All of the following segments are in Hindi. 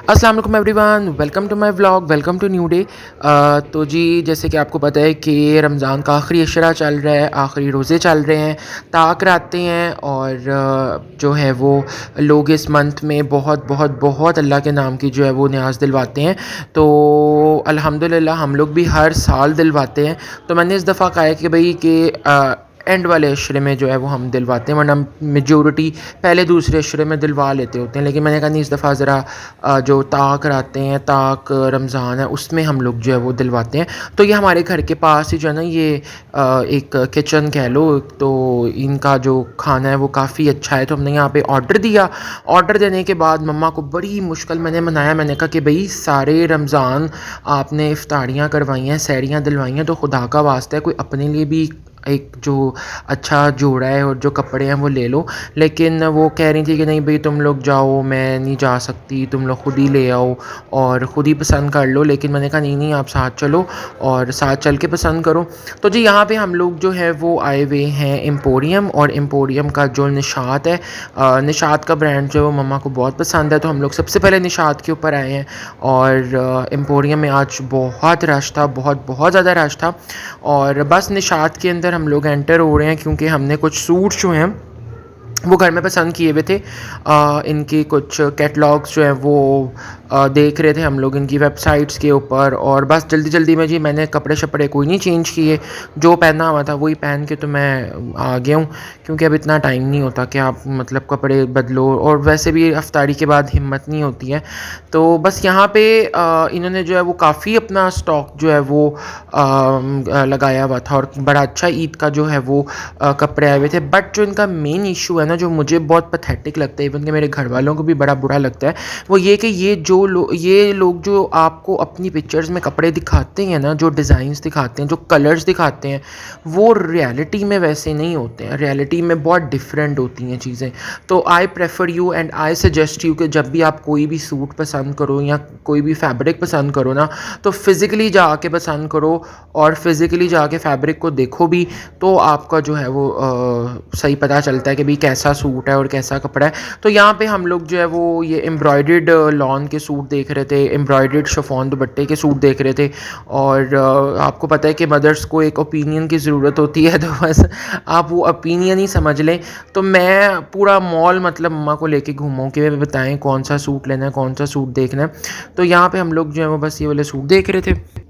अस्सलाम वालेकुम everyone, welcome to my vlog, welcome to new day. तो जी जैसे कि आपको पता है कि रमज़ान का आखिरी अशरा चल रहा है, आखिरी रोज़े चल रहे हैं, ताक रातें हैं और जो है वो लोग इस मंथ में बहुत बहुत बहुत अल्लाह के नाम की जो है वो न्याज़ दिलवाते हैं। तो अल्हम्दुलिल्लाह हम लोग भी हर साल दिलवाते हैं। तो मैंने इस दफ़ा कहा है कि भाई कि एंड वाले अशरे में जो है वो हम दिलवाते हैं, वरना मेजॉरिटी पहले दूसरे अशरे में दिलवा लेते होते हैं। लेकिन मैंने कहा नहीं, इस दफ़ा ज़रा जो ताक रातें हैं, ताक रमज़ान है, उसमें हम लोग जो है वो दिलवाते हैं। तो ये हमारे घर के पास ही जो है ना, ये एक किचन कह लो, तो इनका जो खाना है वो काफ़ी अच्छा है। तो हमने यहाँ पे ऑर्डर दिया। ऑर्डर देने के बाद मम्मा को बड़ी मुश्किल मैंने मनाया। मैंने कहा कि भाई सारे रमज़ान आपने इफ्तारियाँ करवाई हैं, सहरियाँ दिलवाई हैं, तो खुदा का वास्ता है कोई अपने लिए भी एक जो अच्छा जोड़ा है और जो कपड़े हैं वो ले लो। लेकिन वो कह रही थी कि नहीं भाई तुम लोग जाओ, मैं नहीं जा सकती, तुम लोग खुद ही ले आओ और ख़ुद ही पसंद कर लो। लेकिन मैंने कहा नहीं नहीं, आप साथ चलो और साथ चल के पसंद करो। तो जी यहाँ पे हम लोग जो है वो आए हुए हैं एम्पोरियम, और एम्पोरियम का जो निशात है, निशात का ब्रांड जो है वो मम्मा को बहुत पसंद है। तो हम लोग सबसे पहले निशात के ऊपर आए हैं और एम्पोरियम में आज बहुत रश था, बहुत बहुत ज़्यादा रश था। और बस निशात के अंदर हम लोग एंटर हो रहे हैं क्योंकि हमने कुछ सूट्स जो हैं वो घर में पसंद किए हुए थे। इनकी कुछ कैटलॉग्स जो हैं वो देख रहे थे हम लोग इनकी वेबसाइट्स के ऊपर, और बस जल्दी जल्दी में जी मैंने कपड़े शपड़े कोई नहीं चेंज किए, जो पहना हुआ था वही पहन के तो मैं आ गया हूँ। क्योंकि अब इतना टाइम नहीं होता कि आप मतलब कपड़े बदलो, और वैसे भी अफ्तारी के बाद हिम्मत नहीं होती है। तो बस यहाँ पे इन्होंने जो है वो काफ़ी अपना स्टॉक जो है वो लगाया हुआ था, और बड़ा अच्छा ईद का जो है वो कपड़े आए हुए थे। बट जो इनका मेन इशू है ना, जो मुझे बहुत पैथेटिक लगता है, इवन कि मेरे घर वालों को भी बड़ा बुरा लगता है, वो ये कि ये लोग जो आपको अपनी पिक्चर्स में कपड़े दिखाते हैं ना, जो डिज़ाइंस दिखाते हैं, जो कलर्स दिखाते हैं, वो रियलिटी में वैसे नहीं होते हैं। रियलिटी में बहुत डिफरेंट होती हैं चीज़ें। तो I prefer you and I suggest you कि जब भी आप कोई भी सूट पसंद करो या कोई भी फैब्रिक पसंद करो ना, तो फिज़िकली जाके पसंद करो और फिज़िकली जाके फैब्रिक को देखो भी, तो आपका जो है वो सही पता चलता है कि भाई कैसा सूट है और कैसा कपड़ा है। तो यहाँ पे हम लोग जो है वो ये एम्ब्रॉयडर्ड लॉन के सूट देख रहे थे, एम्ब्रॉयडर्ड शिफॉन दुपट्टे के सूट देख रहे थे। और आपको पता है कि मदर्स को एक ओपिनियन की ज़रूरत होती है, तो बस आप वो ओपिनियन ही समझ लें। तो मैं पूरा मॉल मतलब मम्मा को लेके घूमा कि वे बताएं कौन सा सूट लेना है, कौन सा सूट देखना है। तो यहाँ पे हम लोग जो है वो बस ये वाले सूट देख रहे थे।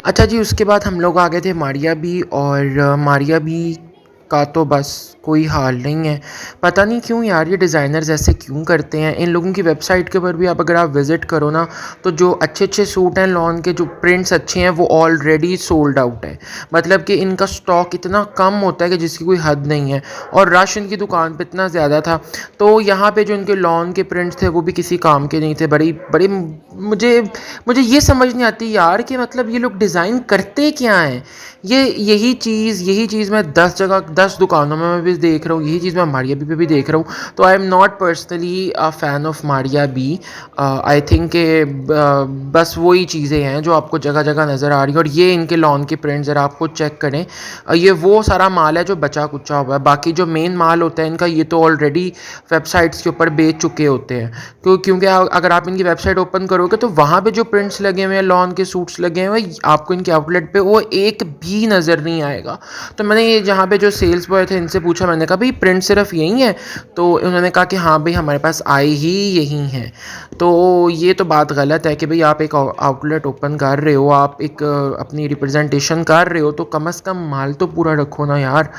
अच्छा जी, उसके बाद हम लोग आ गए थे मारिया बी, और मारिया बी का तो बस कोई हाल नहीं है। पता नहीं क्यों यार ये डिज़ाइनर्स ऐसे क्यों करते हैं। इन लोगों की वेबसाइट के ऊपर भी आप अगर आप विज़िट करो ना, तो जो अच्छे अच्छे सूट हैं लॉन के, जो प्रिंट्स अच्छे हैं, वो ऑलरेडी सोल्ड आउट है। मतलब कि इनका स्टॉक इतना कम होता है कि जिसकी कोई हद नहीं है, और रश इनकी दुकान पे इतना ज़्यादा था। तो यहाँ पे जो इनके लॉन के प्रिंट्स थे वो भी किसी काम के नहीं थे। बड़ी बड़ी मुझे मुझे ये समझ नहीं आती यार कि मतलब ये लोग डिज़ाइन करते क्या हैं। यही चीज़ मैं 10 जगह 10 दुकानों में मैं भी देख रहा हूँ, यही चीज़ मैं मारिया बी पे भी देख रहा हूँ। तो I am not personally a fan of Maria B. I think के बस वही चीज़ें हैं जो आपको जगह जगह नज़र आ रही है। और ये इनके लॉन के प्रिंट ज़रा आप खुद चेक करें। ये वो सारा माल है जो बचा कुचा हुआ है। बाकी जो मेन माल होता है इनका, ये तो ऑलरेडी वेबसाइट्स के ऊपर बेच चुके होते हैं। क्योंकि अगर आप इनकी वेबसाइट ओपन करोगे तो वहाँ पे जो प्रिंट्स लगे हुए हैं, लॉन के सूट्स लगे हुए हैं, आपको इनके आउटलेट पे वो एक भी नज़र नहीं आएगा। तो मैंने ये जहाँ पे जो सेल्स बॉय थे इनसे पूछा, मैंने कहा भाई प्रिंट सिर्फ यही है? तो उन्होंने कहा कि हाँ भाई हमारे पास आई ही यही हैं। तो ये तो बात गलत है कि भाई आप एक आउटलेट ओपन कर रहे हो, आप एक अपनी रिप्रेजेंटेशन कर रहे हो, तो कम से कम माल तो पूरा रखो ना यार।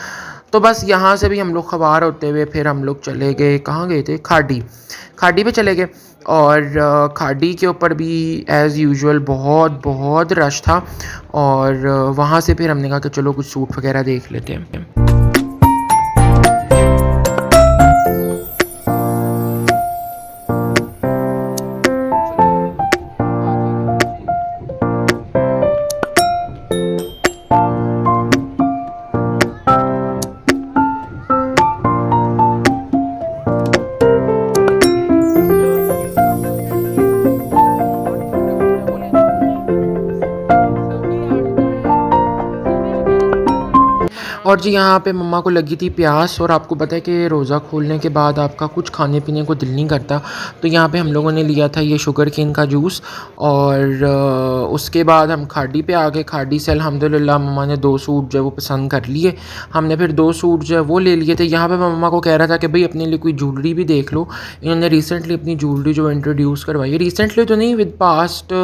तो बस यहाँ से भी हम लोग खबार होते हुए फिर हम लोग चले गए, कहाँ गए थे, खाड़ी, खाड़ी पे चले गए। और खाड़ी के ऊपर भी एज़ यूजुअल बहुत बहुत रश था। और वहाँ से फिर हमने कहा कि चलो कुछ सूट वगैरह देख लेते हैं। और जी यहाँ पे मम्मा को लगी थी प्यास, और आपको पता है कि रोज़ा खोलने के बाद आपका कुछ खाने पीने को दिल नहीं करता। तो यहाँ पे हम लोगों ने लिया था ये शुगर केन का जूस। और उसके बाद हम खाड़ी पे आ गए। खाड़ी से अल्हम्दुलिल्लाह मम्मा ने 2 सूट जो है वो पसंद कर लिए। हमने फिर 2 सूट जो है वो ले लिए थे। यहाँ पे मैं मम्मा को कह रहा था कि भाई अपने लिए कोई ज्वेलरी भी देख लो। इन्होंने रिसेंटली अपनी ज्वेलरी जो इंट्रोड्यूस करवाई है, रिसेंटली तो नहीं, विद पास्ट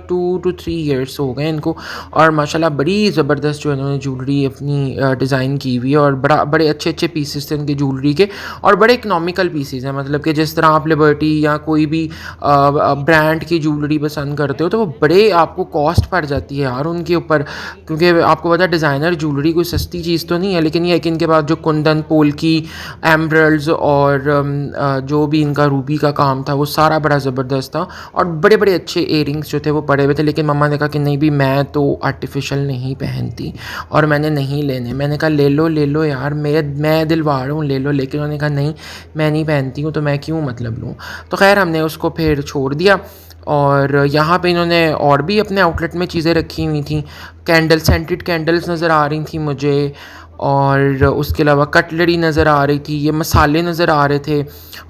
2 to 3 ईयर्स हो गए इनको। और माशाल्लाह बड़ी ज़बरदस्त जो इन्होंने ज्वेलरी अपनी डिज़ाइन की हुई है, और बड़े अच्छे अच्छे पीसेस थे उनके ज्वेलरी के, और बड़े इकनॉमिकल पीसेस हैं। मतलब कि जिस तरह आप लिबर्टी या कोई भी ब्रांड की ज्वेलरी पसंद करते हो तो वो बड़े आपको कॉस्ट पड़ जाती है यार उनके ऊपर, क्योंकि आपको पता है डिज़ाइनर ज्वेलरी कोई सस्ती चीज़ तो नहीं है। लेकिन ये है कि इनके पास जो कुंदन, पोल्की, एम्ब्रल्स और जो भी इनका रूबी का काम था वो सारा बड़ा ज़बरदस्त था, और बड़े बड़े अच्छे इयरिंग्स जो थे वो पड़े हुए थे। लेकिन मम्मा ने कहा कि नहीं भी मैं तो आर्टिफिशियल नहीं पहनती और मैंने नहीं लेने। मैंने कहा ले लो यार, मैं दिलवा रहा हूँ, ले लो। लेकिन उन्होंने कहा नहीं मैं नहीं पहनती हूँ तो मैं क्यों मतलब लूँ। तो खैर हमने उसको फिर छोड़ दिया। और यहाँ पे इन्होंने और भी अपने आउटलेट में चीज़ें रखी हुई थी। कैंडल, सेंटेड कैंडल्स नज़र आ रही थी मुझे, और उसके अलावा कटलरी नज़र आ रही थी, ये मसाले नज़र आ रहे थे,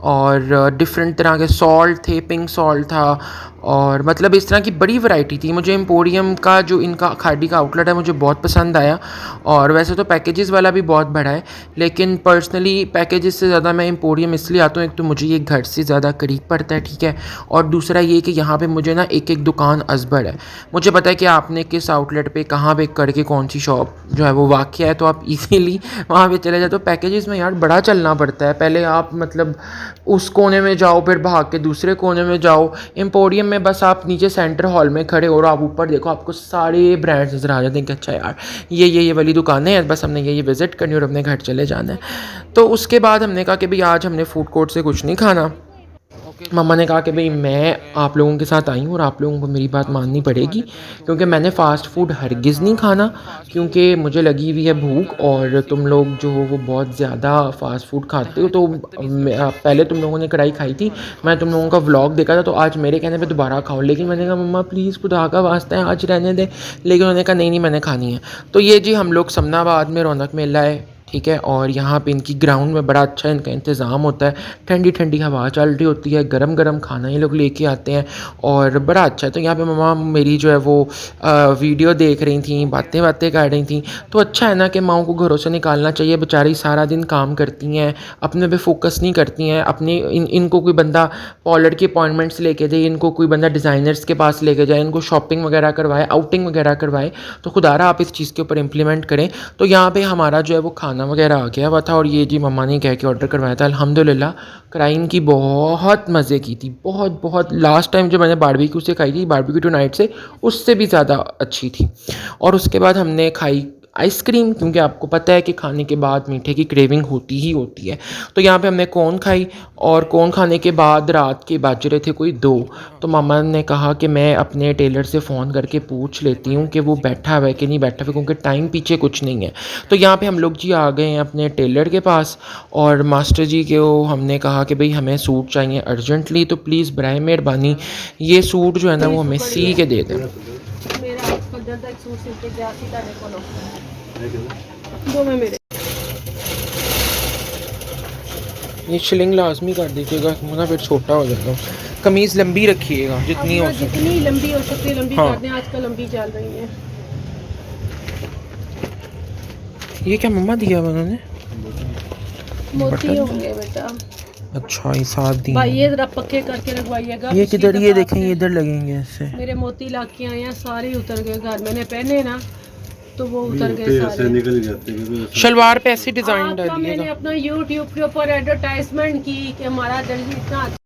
और डिफरेंट तरह के सॉल्ट थे, पिंक सॉल्ट था, और मतलब इस तरह की बड़ी वैरायटी थी। मुझे एम्पोरियम का जो इनका खाड़ी का आउटलेट है मुझे बहुत पसंद आया। और वैसे तो पैकेजेस वाला भी बहुत बड़ा है, लेकिन पर्सनली पैकेजेस से ज़्यादा मैं एम्पोरियम इसलिए आता हूँ, एक तो मुझे ये घर से ज़्यादा करीब पड़ता है, ठीक है, और दूसरा ये कि यहाँ पे मुझे ना एक एक दुकान अजबर है। मुझे पता है कि आपने किस आउटलेट पे कहाँ पे करके कौन सी शॉप जो है वो वाक़ है, तो आप इजीली वहाँ पे चले जाते हो। पैकेजेस में यार बड़ा चलना पड़ता है, पहले आप मतलब उस कोने में जाओ, फिर भाग के दूसरे कोने में जाओ। एम्पोरियम में बस आप नीचे सेंटर हॉल में खड़े हो और आप ऊपर देखो, आपको सारे ब्रांड्स नज़र आ जाते हैं कि अच्छा यार ये वाली दुकानें हैं, बस हमने ये विज़िट करनी और अपने घर चले जाना है। तो उसके बाद हमने कहा कि भाई आज हमने फूड कोर्ट से कुछ नहीं खाना। मम्मा ने कहा कि भाई मैं आप लोगों के साथ आई हूँ और आप लोगों को मेरी बात माननी पड़ेगी, क्योंकि मैंने फ़ास्ट फूड हरगिज़ नहीं खाना, क्योंकि मुझे लगी हुई है भूख, और तुम लोग जो हो वो बहुत ज़्यादा फ़ास्ट फूड खाते हो। तो पहले तुम लोगों ने कढ़ाई खाई थी, मैं तुम लोगों का व्लॉग देखा था, तो आज मेरे कहने पे दोबारा खाओ। लेकिन मैंने कहा मम्मा प्लीज़ खुदा का वास्ता है आज रहने दे। लेकिन उन्होंने कहा नहीं मैंने खानी है। तो ये जी हम लोग समनाबाद में रौनक मेला है, ठीक है, और यहाँ पे इनकी ग्राउंड में बड़ा अच्छा इनका इंतज़ाम होता है। ठंडी ठंडी हवा चल रही होती है, गरम गरम खाना ये लोग लेके आते हैं, और बड़ा अच्छा है। तो यहाँ पे मम्मा मेरी जो है वो वीडियो देख रही थी, बातें कर रही थी। तो अच्छा है ना कि माओं को घरों से निकालना चाहिए। बेचारी सारा दिन काम करती हैं, अपने पे फोकस नहीं करती हैं। अपने इनको कोई बंदा पॉलर की अपॉइंटमेंट्स लेके जाए, इनको कोई बंदा डिज़ाइनर्स के पास लेके जाए, इनको शॉपिंग वगैरह करवाए, आउटिंग वगैरह करवाए। तो खुदारा आप इस चीज़ के ऊपर इम्प्लीमेंट करें। तो यहाँ पर हमारा जो है वो खाना वगैरह आ गया हुआ था, और ये जी मम्मा ने कह के ऑर्डर करवाया था। अल्हम्दुलिल्लाह क्राइन की बहुत मज़े की थी, बहुत। लास्ट टाइम जो मैंने बारबेक्यू से खाई थी, बारबेक्यू टू नाइट से, उससे भी ज़्यादा अच्छी थी। और उसके बाद हमने खाई आइसक्रीम, क्योंकि आपको पता है कि खाने के बाद मीठे की क्रेविंग होती ही होती है। तो यहाँ पे हमने कोन खाई, और कोन खाने के बाद रात के बज रहे थे कोई 2। तो मामा ने कहा कि मैं अपने टेलर से फ़ोन करके पूछ लेती हूँ कि वो बैठा हुआ है कि नहीं बैठा हुआ, क्योंकि टाइम पीछे कुछ नहीं है। तो यहाँ पे हम लोग जी आ गए हैं अपने टेलर के पास, और मास्टर जी को हमने कहा कि भाई हमें सूट चाहिए अर्जेंटली, तो प्लीज़ बराए मेहरबानी ये सूट जो है ना वो हमें सी के दे दें। ये शिलिंग लाजमी कर दीजिएगा, मुझे फिर छोटा हो जाएगा। कमीज़ लंबी रखिएगा जितनी हो सके, जितनी लंबी हो सकती है लंबी कर दें, आजकल लंबी चल रही है। ये क्या मम्मा दिया हुआ उन्होंने? मोती होंगे बेटा। अच्छा ये साथ दिए भाई ये जरा पक्के करके लगवाइएगा। ये किधर, ये देखें ये इधर लगेंगे ऐसे। मेरे मोती लाके आए हैं, सारे उतर गए। घर मैंने पहने ना तो वो उतर गए सारे। निकल जाते हैं। शलवार पे ऐसी डिजाइन आपका डालिएगा। मैंने अपना YouTube के ऊपर एडवर्टाइजमेंट की कि हमारा दर्जी इतना